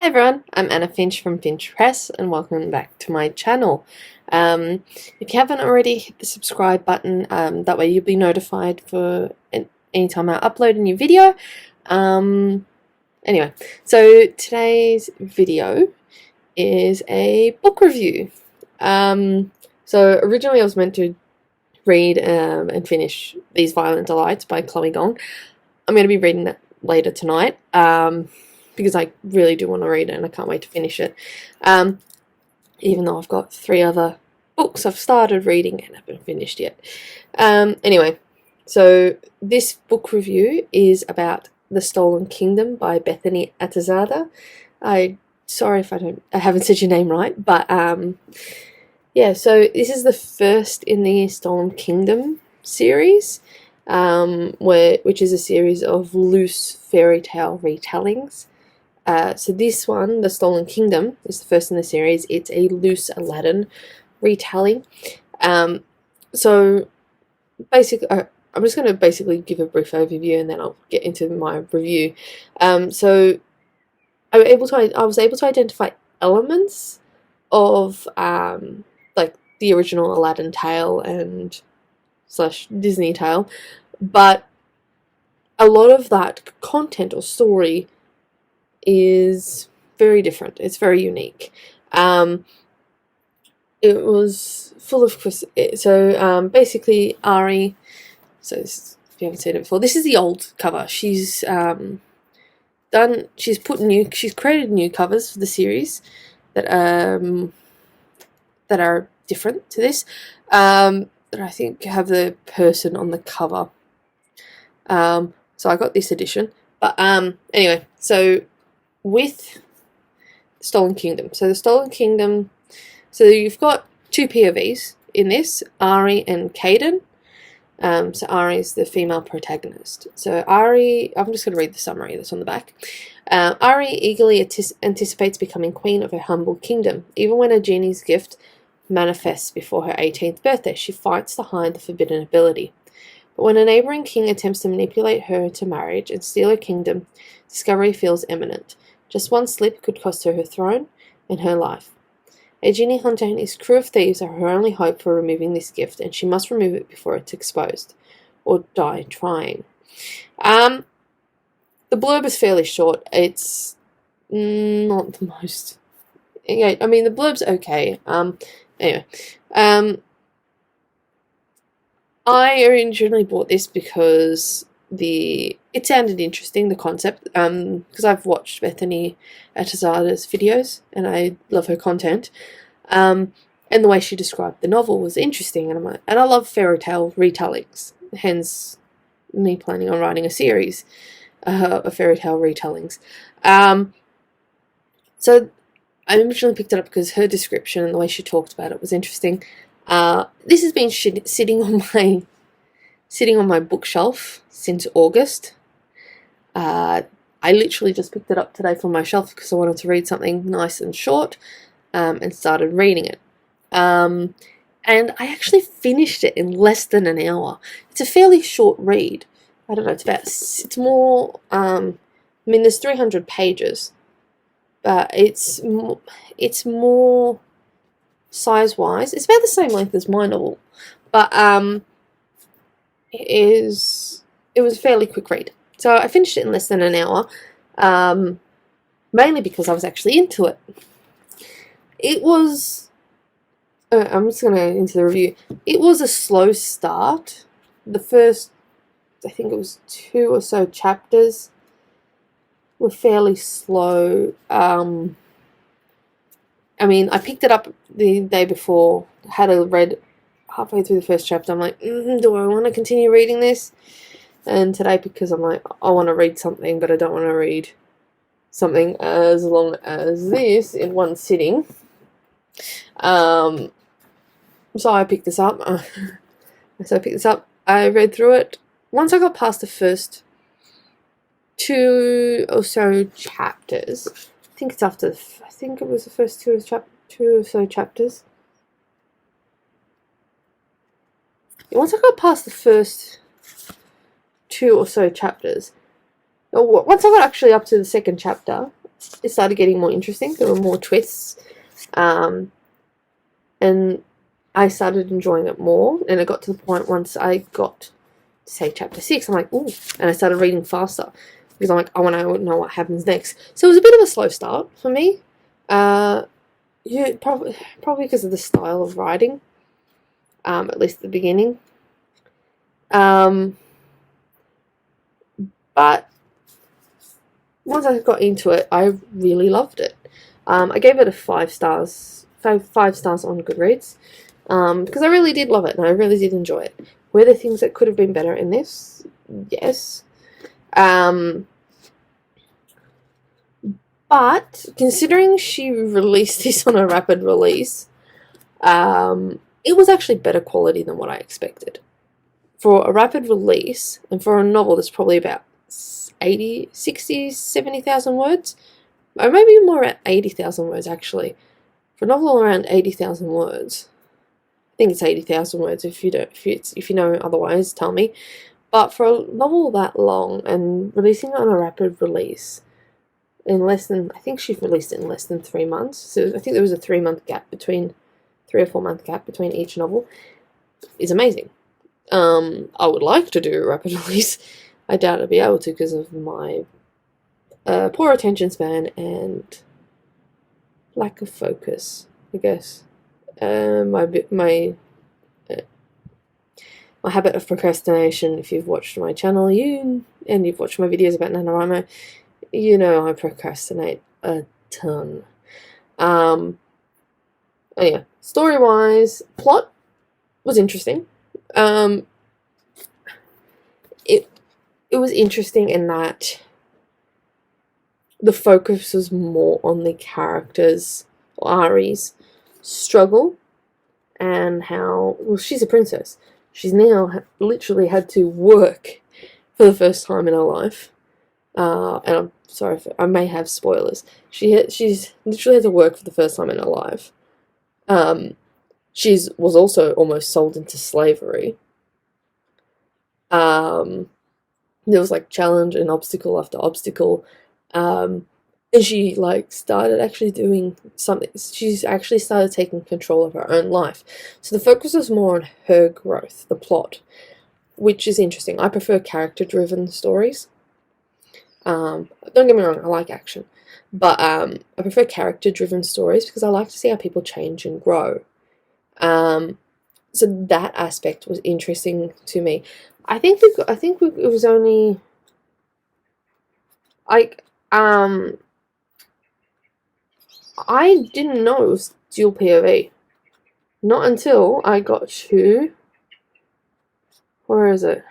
Hey everyone, I'm Anna Finch from Finch Press and welcome back to my channel. If you haven't already, hit the subscribe button, that way you'll be notified for anytime I upload a new video. Anyway, so today's video is a book review. So originally I was meant to read and finish These Violent Delights by Chloe Gong. I'm going to be reading that later tonight. Because I really do want to read it and I can't wait to finish it. Even though I've got 3 other books I've started reading and haven't finished yet. Anyway, so this book review is about The Stolen Kingdom by Bethany Atazadeh. Sorry if I haven't said your name right, but yeah, so this is the first in the Stolen Kingdom series, which is a series of loose fairy tale retellings. So this one, The Stolen Kingdom, is the first in the series. It's a loose Aladdin retelling. So basically, I'm just going to basically give a brief overview and then I'll get into my review. So I was able to identify elements of like the original Aladdin tale and / Disney tale, but a lot of that content or story is very different. It's very unique. It was full of basically Ari. So if you haven't seen it before, this is the old cover. She's created new covers for the series that are different to this. That I think have the person on the cover. So I got this edition. But anyway, so with Stolen Kingdom. So the Stolen Kingdom, so you've got 2 POVs in this, Ari and Caden. So Ari is the female protagonist. So Ari, I'm just going to read the summary that's on the back. Ari eagerly anticipates becoming queen of her humble kingdom. Even when a genie's gift manifests before her 18th birthday, she fights to hide the forbidden ability. But when a neighbouring king attempts to manipulate her to marriage and steal her kingdom, discovery feels imminent. Just one slip could cost her her throne and her life. A genie hunter and his crew of thieves are her only hope for removing this gift, and she must remove it before it's exposed, or die trying. The blurb is fairly short. It's not the most... Yeah, I mean, the blurb's okay. Anyway, I originally bought this because it sounded interesting, the concept, because I've watched Bethany Atazadeh's videos and I love her content, and the way she described the novel was interesting, and I love fairy tale retellings, hence me planning on writing a series of fairy tale retellings. So I originally picked it up because her description and the way she talked about it was interesting. This has been sitting on my bookshelf since August. I literally just picked it up today from my shelf because I wanted to read something nice and short, and started reading it. And I actually finished it in less than an hour. It's a fairly short read. I don't know, it's more, I mean, there's 300 pages, but it's more size-wise. It's about the same length as my novel, but it was a fairly quick read. So I finished it in less than an hour, mainly because I was actually into it. It was, I'm just going to into the review. It was a slow start. The first, I think it was 2 or so chapters were fairly slow. I mean, I picked it up the day before, had read halfway through the first chapter. I'm like, do I want to continue reading this? And today, because I'm like, I want to read something, but I don't want to read something as long as this in one sitting. So I picked this up. I read through it. Once I got past the first 2 or so chapters, I think it was the first 2 or so chapters. Once I got past the first 2 or so chapters, once I got actually up to the second chapter, it started getting more interesting. There were more twists, and I started enjoying it more. And it got to the point once I got to say chapter 6, I'm like, ooh, and I started reading faster because I'm like, I want to know what happens next. So it was a bit of a slow start for me. Yeah, probably because of the style of writing. At least at the beginning. But once I got into it, I really loved it. I gave it a 5 stars, 5 stars on Goodreads, because I really did love it and I really did enjoy it. Were there things that could have been better in this? Yes. But considering she released this on a rapid release, it was actually better quality than what I expected. For a rapid release, and for a novel that's probably about 80, 60, 70,000 words, or maybe more at 80,000 words actually. For a novel around 80,000 words, I think it's 80,000 words. If you know otherwise, tell me. But for a novel that long and releasing it on a rapid release in less than, I think she released it in less than 3 months. So I think there was a 3 month gap between, 3 or 4 month gap between each novel, is amazing. I would like to do a rapid release. I doubt I'll be able to because of my poor attention span and lack of focus, I guess. My habit of procrastination. If you've watched my channel, and you've watched my videos about NaNoWriMo, you know I procrastinate a ton. Yeah, story-wise, plot was interesting. It was interesting in that the focus was more on the characters, Ari's struggle, and how, well, she's a princess. She's now literally had to work for the first time in her life. And I'm sorry if I may have spoilers. She's literally had to work for the first time in her life. She was also almost sold into slavery. There was like challenge and obstacle after obstacle, and she like started actually doing something. She's actually started taking control of her own life. So the focus was more on her growth, the plot, which is interesting. I prefer character-driven stories. Don't get me wrong, I like action, but I prefer character-driven stories because I like to see how people change and grow. So that aspect was interesting to me. I think it was only like I didn't know it was dual POV. Not until I got to, where is it? I'm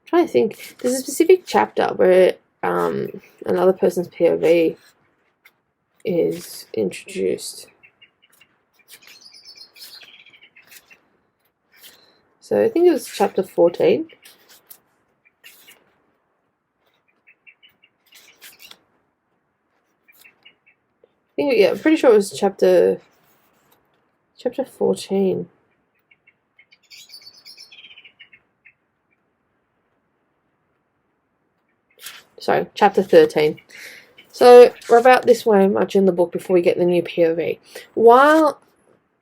trying to think. There's a specific chapter where another person's POV is introduced. So I think it was chapter 14. I'm pretty sure it was chapter 14. Sorry, chapter 13. So we're about this way much in the book before we get the new POV. While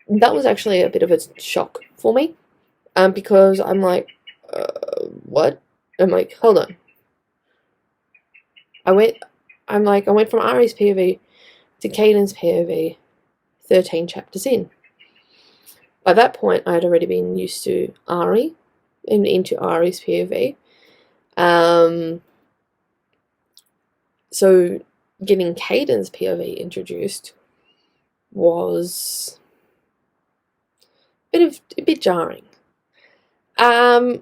that was actually a bit of a shock for me, because I'm like, what? I'm like, hold on. I went from Ari's POV to Caden's POV 13 chapters in. By that point, I had already been used to Ari and into Ari's POV. So getting Caden's POV introduced was a bit jarring. I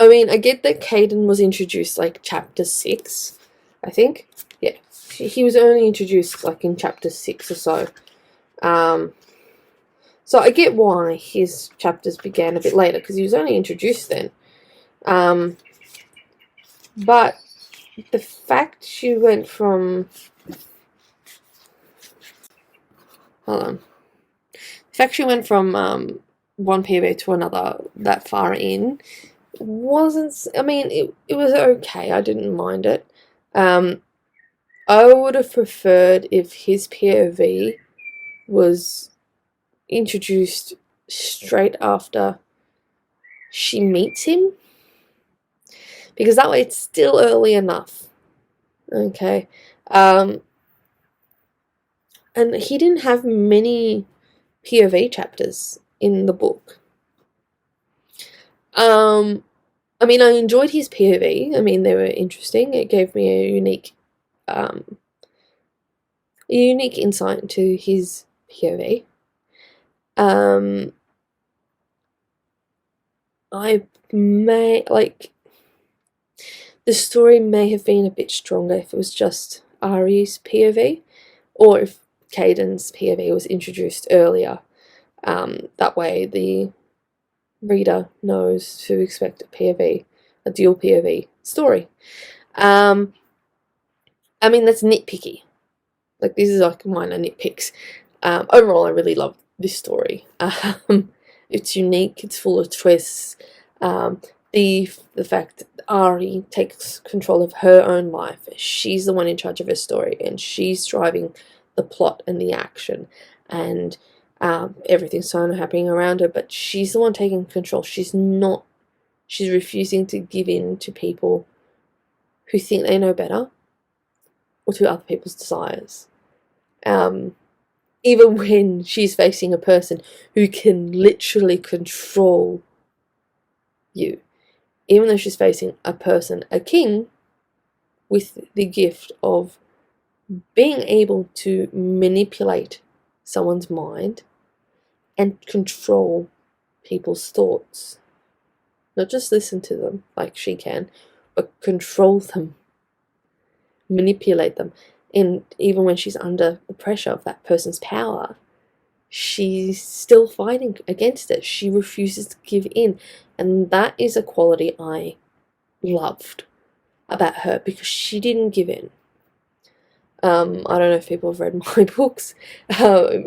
mean, I get that Caden was introduced like chapter 6, I think. Yeah, he was only introduced like in chapter 6 or so. So I get why his chapters began a bit later, because he was only introduced then. But the fact she went from... Hold on. The fact she went from one POV to another that far in wasn't... I mean, it was okay. I didn't mind it. I would have preferred if his POV was introduced straight after she meets him, because that way it's still early enough. Okay. And he didn't have many POV chapters in the book. I mean, I enjoyed his POV. I mean, they were interesting. It gave me a unique insight into his POV. I may, like, the story may have been a bit stronger if it was just Ari's POV, or if Caden's POV was introduced earlier. That way the reader knows to expect a POV, a dual POV story. I mean, that's nitpicky. Like, this is like minor nitpicks. Overall, I really love this story. It's unique. It's full of twists. The fact that Ari takes control of her own life. She's the one in charge of her story, and she's driving the plot and the action, and everything's sort of happening around her. But she's the one taking control. She's refusing to give in to people who think they know better, or to other people's desires. Even when she's facing a person who can literally control you. Even though she's facing a person, a king, with the gift of being able to manipulate someone's mind and control people's thoughts. Not just listen to them like she can, but control them, manipulate them. And even when she's under the pressure of that person's power, she's still fighting against it. She refuses to give in. And that is a quality I loved about her, because she didn't give in. I don't know if people have read my books. I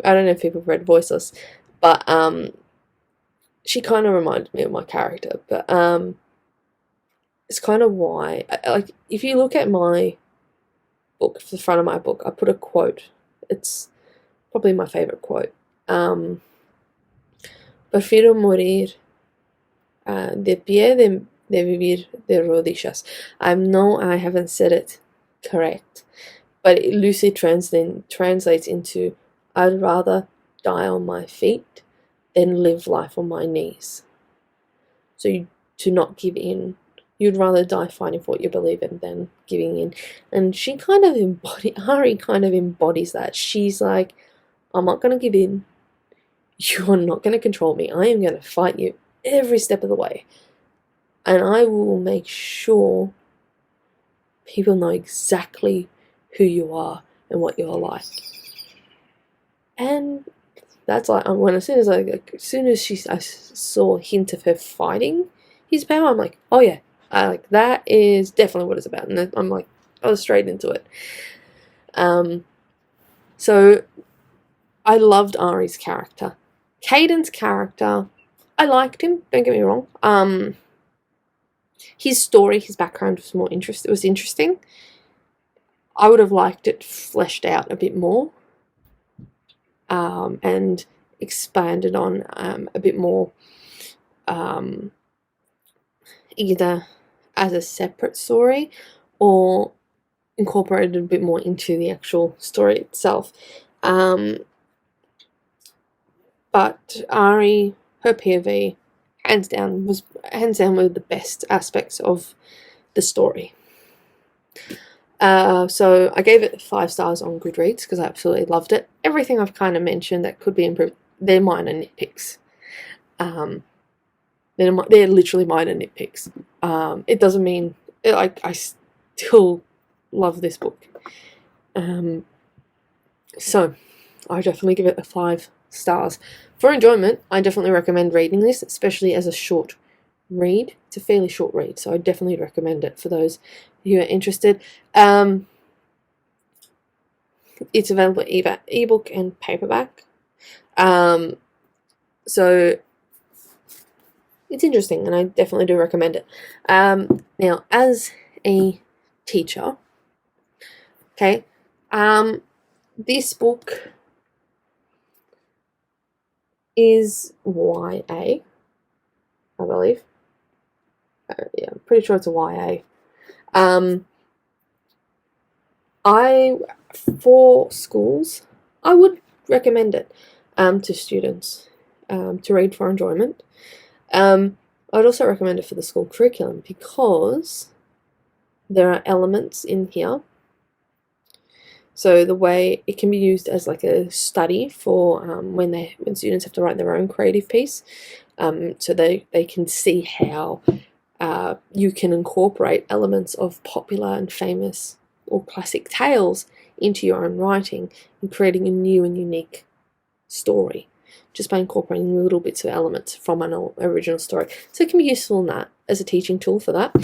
don't know if people have read Voiceless. But she kind of reminded me of my character. But it's kind of why, like, if you look at my book, the front of my book, I put a quote. It's probably my favourite quote. Prefiero morir de pie de vivir de rodillas. I know I haven't said it correct, but it loosely translates into, I'd rather die on my feet than live life on my knees. So to not give in. You'd rather die fighting for what you believe in than giving in. And she kind of Ari kind of embodies that. She's like, I'm not going to give in. You are not going to control me. I am going to fight you every step of the way. And I will make sure people know exactly who you are and what you're like. And that's like, as soon as I saw a hint of her fighting his power, I'm like, oh yeah, that is definitely what it's about. And I'm like, I was straight into it. So I loved Ari's character. Caden's character, I liked him, don't get me wrong. His story, his background was interesting. I would have liked it fleshed out a bit more, and expanded on a bit more, either as a separate story or incorporated a bit more into the actual story itself. But Ari, her POV, hands down one of the best aspects of the story. So I gave it 5 stars on Goodreads because I absolutely loved it. Everything I've kind of mentioned that could be improved, they're minor nitpicks. They're literally minor nitpicks. It doesn't mean, I still love this book. So I definitely give it 5 stars. For enjoyment, I definitely recommend reading this, especially as a short read. It's a fairly short read, so I definitely recommend it for those who are interested. It's available either ebook and paperback. So it's interesting, and I definitely do recommend it. Now, as a teacher, Okay, this book is YA, I believe. Yeah, I'm pretty sure it's a YA. For schools, I would recommend it to students to read for enjoyment. I'd also recommend it for the school curriculum because there are elements in here. So the way it can be used as like a study for when students have to write their own creative piece, so they can see how you can incorporate elements of popular and famous or classic tales into your own writing and creating a new and unique story just by incorporating little bits of elements from an original story. So it can be useful in that as a teaching tool for that.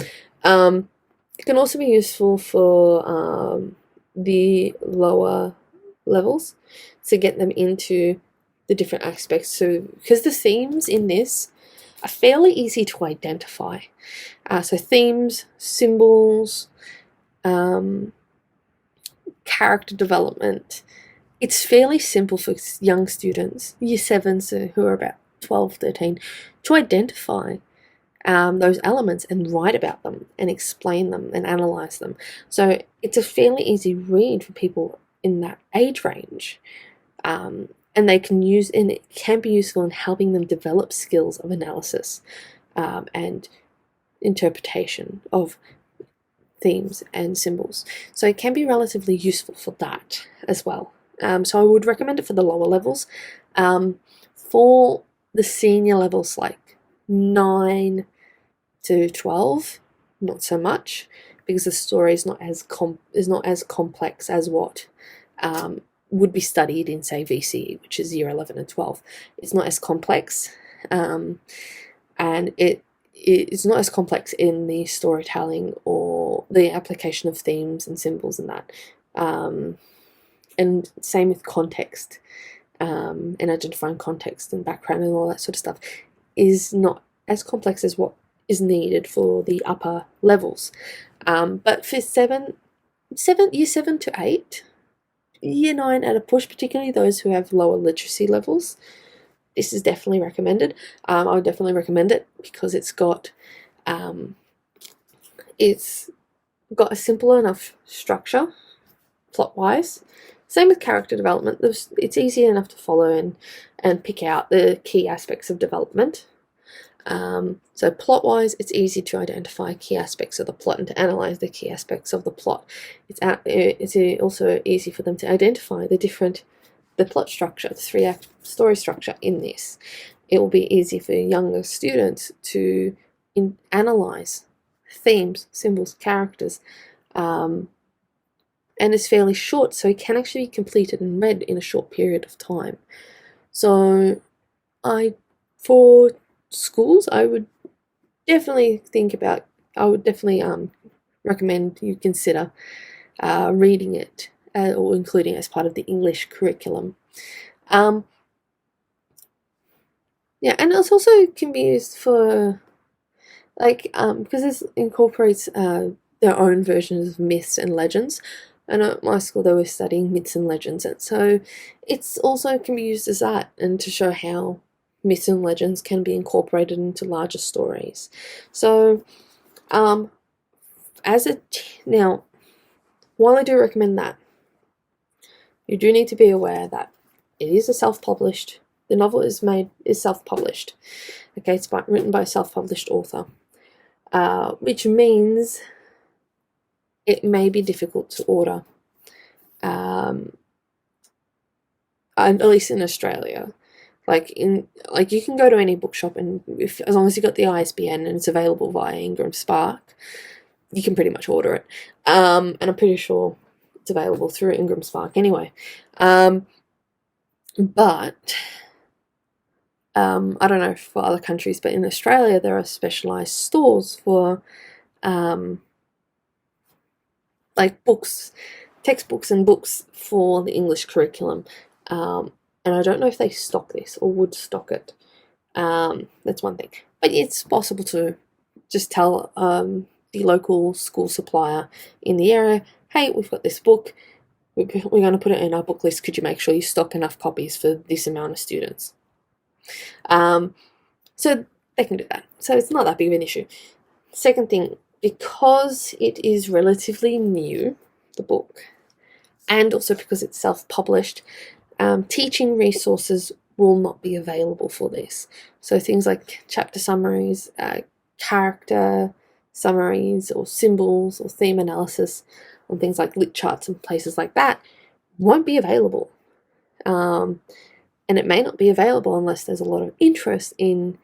It can also be useful for the lower levels to get them into the different aspects. So because the themes in this are fairly easy to identify. So themes, symbols, character development. It's fairly simple for young students, year 7s who are about 12, 13, to identify those elements and write about them and explain them and analyze them. So it's a fairly easy read for people in that age range. And they can use, and it can be useful in helping them develop skills of analysis and interpretation of themes and symbols. So it can be relatively useful for that as well. So I would recommend it for the lower levels. For the senior levels, like 9 to 12, not so much, because the story is not as complex as what would be studied in, say, VCE, which is year 11 and 12. It's not as complex, and it's not as complex in the storytelling or the application of themes and symbols and that. And same with context, and identifying context and background and all that sort of stuff is not as complex as what is needed for the upper levels. But for year 7 to 8, year 9 at a push, particularly those who have lower literacy levels, this is definitely recommended. I would definitely recommend it because it's got a simple enough structure, plot-wise. Same with character development. It's easy enough to follow and pick out the key aspects of development. So plot-wise, it's easy to identify key aspects of the plot and to analyze the key aspects of the plot. It's also easy for them to identify the plot structure, the 3-act story structure in this. It will be easy for younger students to analyze themes, symbols, characters, and it's fairly short, so it can actually be completed and read in a short period of time. So for schools, I would definitely recommend you consider reading it or including it as part of the English curriculum. Yeah, and it also can be used for because this incorporates their own versions of myths and legends. And at my school, they were studying myths and legends, and so it's also can be used as that and to show how myths and legends can be incorporated into larger stories. So, now, while I do recommend that, you do need to be aware that it is the novel is self-published. Okay, it's written by a self-published author, which means it may be difficult to order, at least in Australia. You can go to any bookshop and as long as you got the ISBN and it's available via Ingram Spark, you can pretty much order it. And I'm pretty sure it's available through Ingram Spark anyway. But I don't know for other countries, but in Australia there are specialised stores for books, textbooks and books for the English curriculum. And I don't know if they stock this or would stock it. That's one thing. But it's possible to just tell the local school supplier in the area, hey, we've got this book, we're going to put it in our book list, could you make sure you stock enough copies for this amount of students? So they can do that. So it's not that big of an issue. Second thing, because it is relatively new, the book, and also because it's self-published, teaching resources will not be available for this. So things like chapter summaries, character summaries, or symbols, or theme analysis, and things like lit charts and places like that won't be available. And it may not be available unless there's a lot of interest in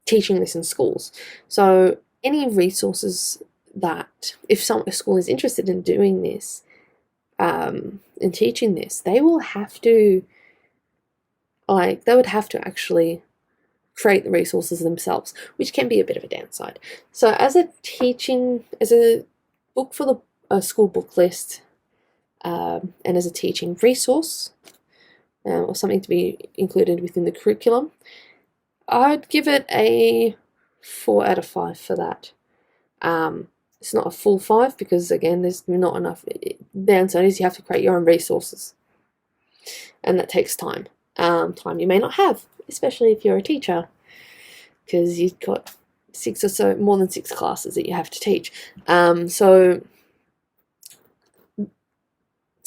teaching this in schools. So any resources that, if a school is interested in doing this, in teaching this, they would have to actually create the resources themselves, which can be a bit of a downside. So as a book for the school book list, and as a teaching resource, or something to be included within the curriculum, I'd give it a 4 out of 5 for that. It's not a full 5 because, again, there's not enough. The downside is you have to create your own resources, and that takes time. Time you may not have, especially if you're a teacher, because you've got more than 6 classes that you have to teach. So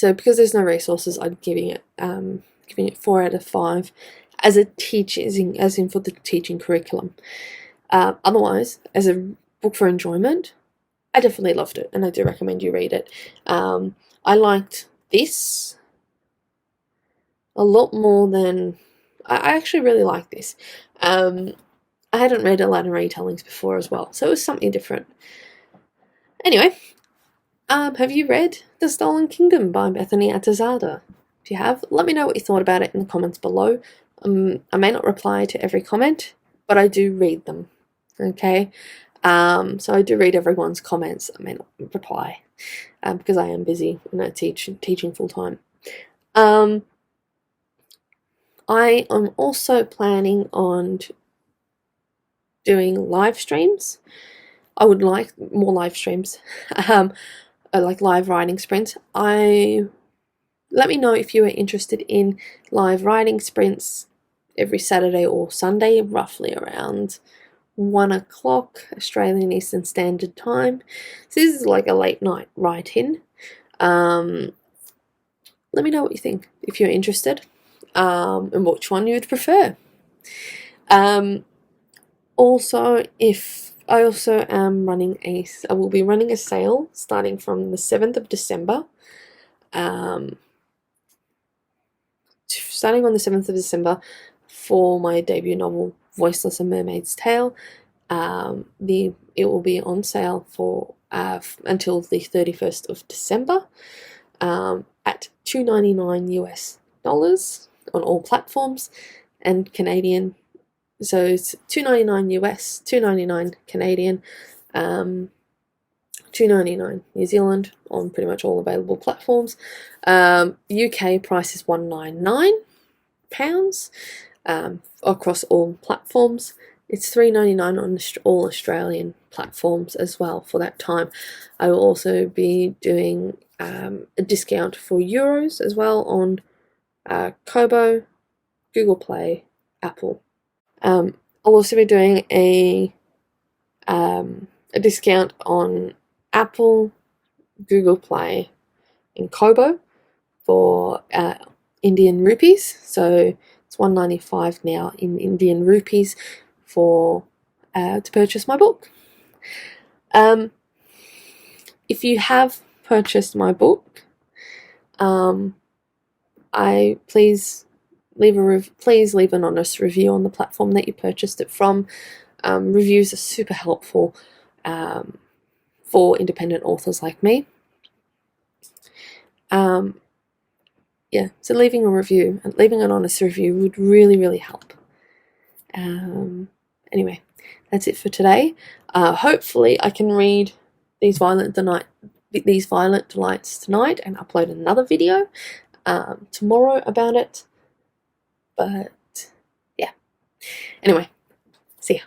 because there's no resources, I'm giving it 4 out of 5 as a teacher, as in for the teaching curriculum. Otherwise, as a book for enjoyment, I definitely loved it, and I do recommend you read it. I liked this a lot more than I actually really like this. I hadn't read Aladdin retellings before as well, so it was something different. Anyway, have you read The Stolen Kingdom by Bethany Atazadeh? If you have, let me know what you thought about it in the comments below. I may not reply to every comment, but I do read them. Okay, so I do read everyone's comments. I may not reply because I am busy and I teaching full time. I am also planning on doing live streams. I would like more live streams, like live writing sprints. Let me know if you are interested in live writing sprints every Saturday or Sunday, roughly around 1 o'clock Australian Eastern Standard Time. So this is like a late night write-in. Let me know what you think if you're interested, and which one you would prefer. Also, I will be running a sale starting from the 7th of December. Starting on the 7th of December for my debut novel, Voiceless, A Mermaid's Tale. It will be on sale for until the 31st of December at $2.99 US on all platforms, and Canadian. So it's $2.99 US, $2.99 Canadian, $2.99 New Zealand on pretty much all available platforms. UK price is £199 across all platforms. It's $3.99 on all Australian platforms as well for that time. I will also be doing a discount for Euros as well on Kobo, Google Play, Apple. I'll also be doing a discount on Apple, Google Play, and Kobo for Indian rupees. So it's $1.95 now in Indian rupees for to purchase my book. If you have purchased my book, please leave an honest review on the platform that you purchased it from. Reviews are super helpful for independent authors like me. So leaving an honest review would really, really help. Anyway, that's it for today. Hopefully I can read These Violent Delights tonight and upload another video tomorrow about it. But yeah. Anyway, see ya.